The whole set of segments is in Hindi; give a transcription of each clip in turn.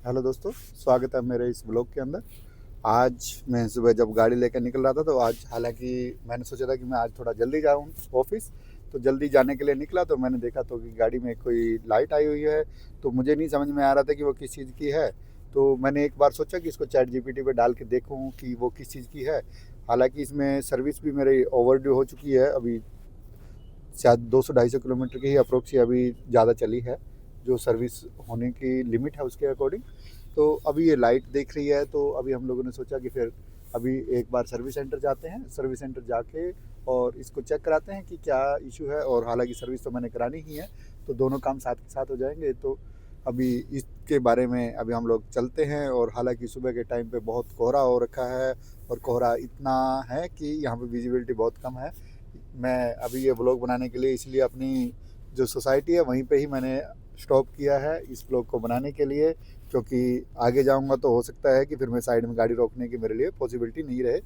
हेलो दोस्तों, स्वागत है मेरे इस ब्लॉग के अंदर। आज मैं सुबह जब गाड़ी लेकर निकल रहा था तो आज हालांकि मैंने सोचा था कि मैं आज थोड़ा जल्दी जाऊं ऑफिस। तो जल्दी जाने के लिए निकला तो मैंने देखा तो कि गाड़ी में कोई लाइट आई हुई है। तो मुझे नहीं समझ में आ रहा था कि वो किस चीज़ की है। तो मैंने एक बार सोचा कि इसको चैट जीपीटी पे डाल के देखूं कि वो किस चीज़ की है। हालांकि इसमें सर्विस भी मेरी ओवरड्यू हो चुकी है। अभी शायद 200-250 किलोमीटर की ही अप्रोक्स ही अभी ज़्यादा चली है, जो सर्विस होने की लिमिट है उसके अकॉर्डिंग। तो अभी ये लाइट देख रही है, तो अभी हम लोगों ने सोचा कि फिर अभी एक बार सर्विस सेंटर जाते हैं। सर्विस सेंटर जाके और इसको चेक कराते हैं कि क्या इशू है। और हालांकि सर्विस तो मैंने करानी ही है, तो दोनों काम साथ के साथ हो जाएंगे। तो अभी इसके बारे में अभी हम लोग चलते हैं। और हालांकि सुबह के टाइम पे बहुत कोहरा हो रखा है, और कोहरा इतना है कि यहाँ पे विजिबिलिटी बहुत कम है। मैं अभी ये ब्लॉग बनाने के लिए इसलिए अपनी जो सोसाइटी है वहीं पे ही मैंने स्टॉप किया है इस ब्लॉग को बनाने के लिए, क्योंकि आगे जाऊंगा तो हो सकता है कि फिर मैं साइड में गाड़ी रोकने की मेरे लिए पॉसिबिलिटी नहीं रहे।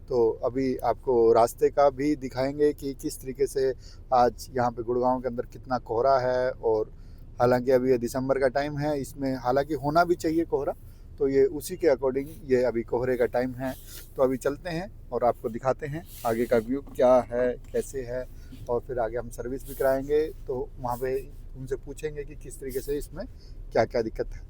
तो अभी आपको रास्ते का भी दिखाएंगे कि किस तरीके से आज यहाँ पे गुड़गांव के अंदर कितना कोहरा है। और हालांकि अभी ये दिसंबर का टाइम है, इसमें हालांकि होना भी चाहिए कोहरा, तो ये उसी के अकॉर्डिंग ये अभी कोहरे का टाइम है। तो अभी चलते हैं और आपको दिखाते हैं आगे का व्यू क्या है, कैसे है। और फिर आगे हम सर्विस भी कराएंगे, तो वहाँ पे उनसे पूछेंगे कि किस तरीके से इसमें क्या क्या दिक्कत है।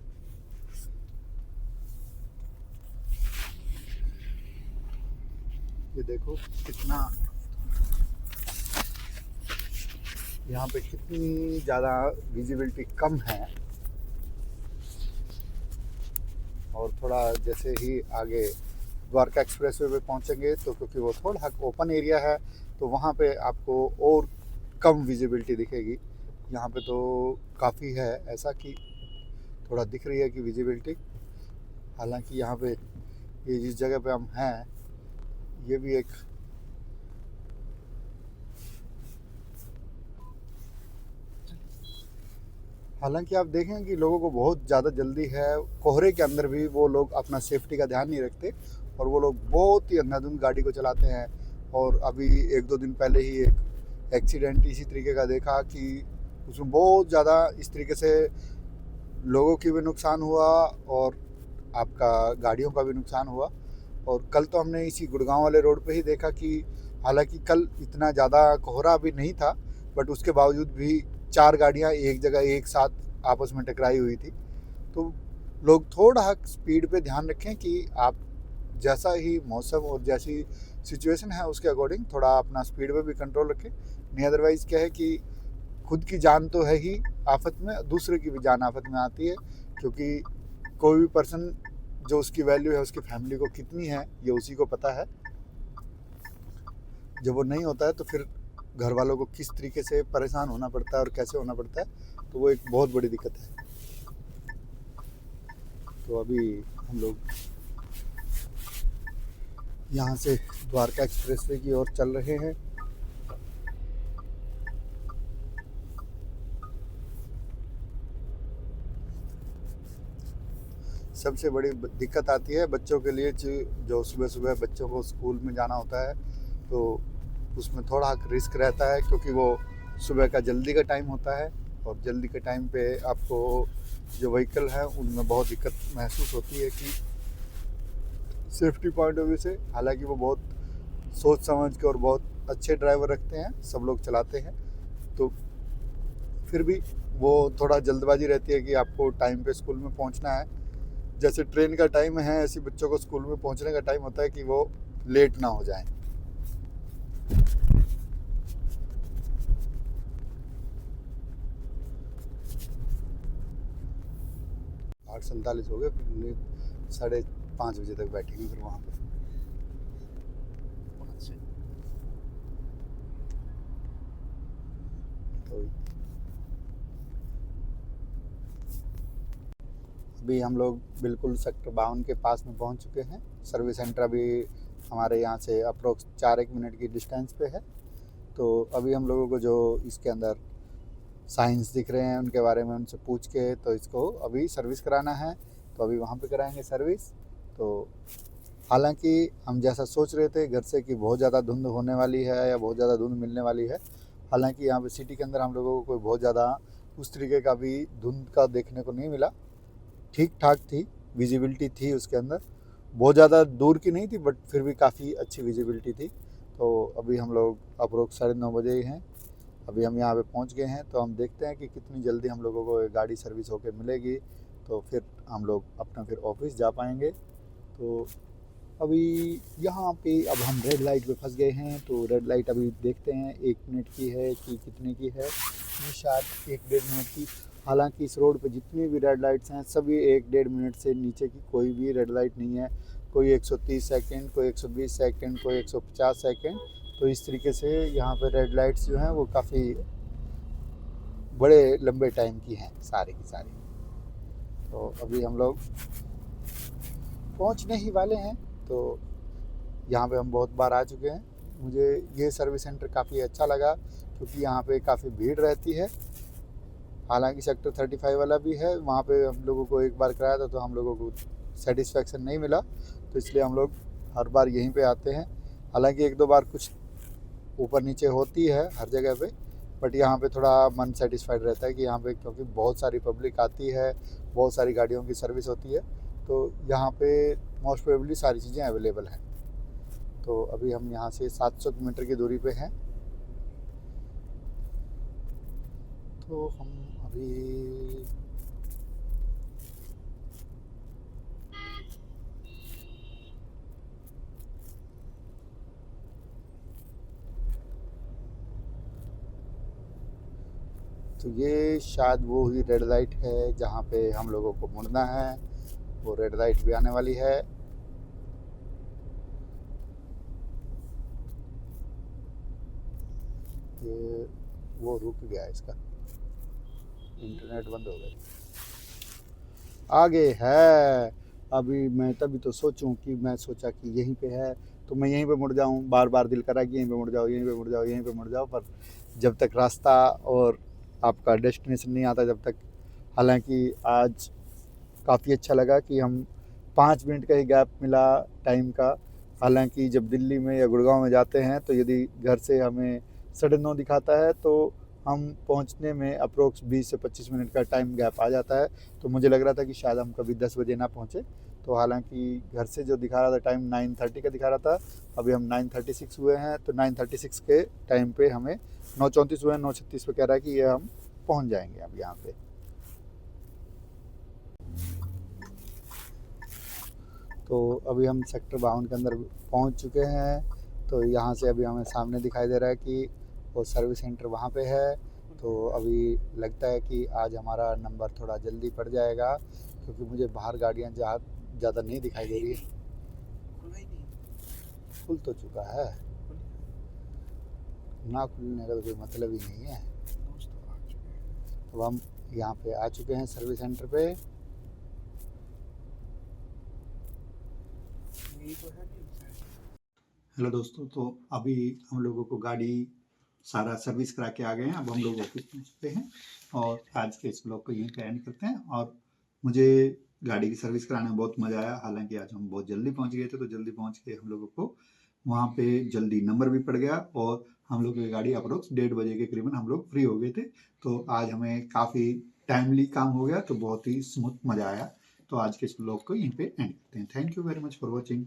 ये देखो कितना यहाँ पे कितनी ज़्यादा विजिबिलिटी कम है। और थोड़ा जैसे ही आगे द्वारका एक्सप्रेसवे पे पहुँचेंगे तो क्योंकि वो थोड़ा ओपन एरिया है, तो वहाँ पे आपको और कम विजिबिलिटी दिखेगी। यहाँ पे तो काफ़ी है ऐसा कि थोड़ा दिख रही है कि विजिबिलिटी। हालांकि यहाँ पे ये जिस जगह पे हम हैं, ये भी एक हालांकि आप देखें कि लोगों को बहुत ज़्यादा जल्दी है। कोहरे के अंदर भी वो लोग अपना सेफ्टी का ध्यान नहीं रखते, और वो लोग बहुत ही अंधाधुंध गाड़ी को चलाते हैं। और अभी 1-2 दिन पहले ही एक एक्सीडेंट इसी तरीके का देखा कि उसमें बहुत ज़्यादा इस तरीके से लोगों की भी नुकसान हुआ और आपका गाड़ियों का भी नुकसान हुआ। और कल तो हमने इसी गुड़गांव वाले रोड पे ही देखा कि हालांकि कल इतना ज़्यादा कोहरा भी नहीं था, बट उसके बावजूद भी 4 गाड़ियां एक जगह एक साथ आपस में टकराई हुई थी। तो लोग थोड़ा स्पीड पे ध्यान रखें कि आप जैसा ही मौसम और जैसी सिचुएशन है उसके अकॉर्डिंग थोड़ा अपना स्पीड पे भी कंट्रोल रखें। नहीं अदरवाइज़ क्या है कि खुद की जान तो है ही आफत में, दूसरे की भी जान आफत में आती है। क्योंकि कोई भी पर्सन जो उसकी वैल्यू है उसकी फैमिली को कितनी है ये उसी को पता है। जब वो नहीं होता है तो फिर घर वालों को किस तरीके से परेशान होना पड़ता है और कैसे होना पड़ता है, तो वो एक बहुत बड़ी दिक्कत है। तो अभी हम लोग यहाँ से द्वारका एक्सप्रेसवे की ओर चल रहे हैं। सबसे बड़ी दिक्कत आती है बच्चों के लिए, जो सुबह सुबह बच्चों को स्कूल में जाना होता है, तो उसमें थोड़ा रिस्क रहता है क्योंकि वो सुबह का जल्दी का टाइम होता है। और जल्दी के टाइम पे आपको जो व्हीकल है उनमें बहुत दिक्कत महसूस होती है कि सेफ्टी पॉइंट ऑफ व्यू से। हालांकि वो बहुत सोच समझ के और बहुत अच्छे ड्राइवर रखते हैं, सब लोग चलाते हैं, तो फिर भी वो थोड़ा जल्दबाजी रहती है कि आपको टाइम पे स्कूल में पहुंचना है। जैसे ट्रेन का टाइम है, ऐसे बच्चों को स्कूल में पहुंचने का टाइम होता है कि वो लेट ना हो जाएं। 8:47 हो गए, फिर 5:30 बजे तक बैठेंगे फिर वहाँ पर। तो अभी हम लोग बिल्कुल सेक्टर 52 के पास में पहुँच चुके हैं। सर्विस सेंटर अभी हमारे यहाँ से अप्रोक्स 4-1 मिनट की डिस्टेंस पे है। तो अभी हम लोगों को जो इसके अंदर साइंस दिख रहे हैं उनके बारे में उनसे पूछ के तो इसको अभी सर्विस कराना है, तो अभी वहाँ पे कराएंगे सर्विस। तो हालांकि हम जैसा सोच रहे थे घर से कि बहुत ज़्यादा धुंध होने वाली है या बहुत ज़्यादा धुंध मिलने वाली है, हालांकि यहाँ पे सिटी के अंदर हम लोगों को कोई बहुत ज़्यादा उस तरीके का भी धुंध का देखने को नहीं मिला। ठीक ठाक थी, विजिबिलिटी थी उसके अंदर, बहुत ज़्यादा दूर की नहीं थी बट फिर भी काफ़ी अच्छी विजिबिलिटी थी। तो अभी हम लोग अप्रोक्स 9:30 ही हैं, अभी हम यहाँ पे पहुँच गए हैं, तो हम देखते हैं कि कितनी जल्दी हम लोगों को ये गाड़ी सर्विस होके मिलेगी, तो फिर हम लोग अपना फिर ऑफिस जा पाएंगे। तो अभी यहाँ पे अब हम रेड लाइट पे फंस गए हैं, तो रेड लाइट अभी देखते हैं 1 मिनट की है कि कितने की है, ये शायद 1-1.5 मिनट की। हालांकि इस रोड पे जितनी भी रेड लाइट्स हैं सभी 1-1.5 मिनट से नीचे की कोई भी रेड लाइट नहीं है। कोई 130 सेकंड, कोई 120 सेकंड, कोई 150 सेकंड। तो इस तरीके से यहाँ पे रेड लाइट्स जो हैं वो काफ़ी बड़े लंबे टाइम की हैं सारी की सारी। तो अभी हम लोग पहुँचने ही वाले हैं। तो यहाँ पे हम बहुत बार आ चुके हैं। मुझे ये सर्विस सेंटर काफ़ी अच्छा लगा क्योंकि यहाँ पे काफ़ी भीड़ रहती है। हालांकि सेक्टर 35 वाला भी है, वहाँ पे हम लोगों को एक बार कराया था तो हम लोगों को सेटिस्फेक्शन नहीं मिला, तो इसलिए हम लोग हर बार यहीं पे आते हैं। हालांकि 1-2 बार कुछ ऊपर नीचे होती है हर जगह पे, बट यहाँ पे थोड़ा मन सेटिस्फाइड रहता है कि यहाँ पे क्योंकि बहुत सारी पब्लिक आती है, बहुत सारी गाड़ियों की सर्विस होती है, तो यहाँ पे मोस्ट प्रोबेबली सारी चीज़ें अवेलेबल हैं। तो अभी हम यहाँ से 700 मीटर की दूरी पे हैं। तो हम अभी तो ये शायद वो ही रेड लाइट है जहाँ पे हम लोगों को मुड़ना है, वो रेड लाइट भी आने वाली है। ये वो रुक गया, इसका इंटरनेट बंद हो गई। आगे है। अभी मैं तभी तो सोचूं कि मैं सोचा कि यहीं पे है तो मैं यहीं पे मुड़ जाऊं, बार बार दिल करा कि यहीं पे मुड़ जाओ, यहीं पे मुड़ जाओ, यहीं पे मुड़ जाओ, पर जब तक रास्ता और आपका डेस्टिनेशन नहीं आता जब तक। हालांकि आज काफ़ी अच्छा लगा कि हम 5 मिनट का ही गैप मिला टाइम का। हालांकि जब दिल्ली में या गुड़गांव में जाते हैं तो यदि घर से हमें 9:30 दिखाता है तो हम पहुंचने में अप्रोक्स 20 से 25 मिनट का टाइम गैप आ जाता है। तो मुझे लग रहा था कि शायद हम कभी 10 बजे ना पहुंचे। तो हालांकि घर से जो दिखा रहा था टाइम 9:30 का दिखा रहा था, अभी हम 9:36 हुए हैं, तो 9:36 के टाइम पे हमें 9:34 हुए हैं, 9:36 पे कह रहा है कि ये हम पहुंच जाएंगे अब यहाँ पे। तो अभी हम सेक्टर 52 के अंदर पहुंच चुके हैं। तो यहाँ से अभी हमें सामने दिखाई दे रहा है कि वो सर्विस सेंटर वहाँ पे है। तो अभी लगता है कि आज हमारा नंबर थोड़ा जल्दी पड़ जाएगा क्योंकि मुझे बाहर गाड़ियाँ ज़्यादा नहीं दिखाई दे रही है। खुल तो चुका है, ना खुलने का तो कोई मतलब ही नहीं है। तो हम यहाँ पे आ चुके हैं सर्विस सेंटर पे। हेलो दोस्तों, तो अभी हम लोगों को गाड़ी सारा सर्विस करा के आ गए हैं। अब हम लोग ऑफिस पहुँच चुके हैं और आज के इस ब्लॉग को यहीं पे एंड करते हैं। और मुझे गाड़ी की सर्विस कराने में बहुत मज़ा आया। हालांकि आज हम बहुत जल्दी पहुँच गए थे, तो जल्दी पहुँच के हम लोगों को वहाँ पे जल्दी नंबर भी पड़ गया और हम लोग की गाड़ी अप्रोक्स 1:30 बजे के करीबन हम लोग फ्री हो गए थे। तो आज हमें काफ़ी टाइमली काम हो गया, तो बहुत ही स्मूथ मज़ा आया। तो आज के इस ब्लॉग को यहीं पे एंड करते हैं। Thank you very much for watching.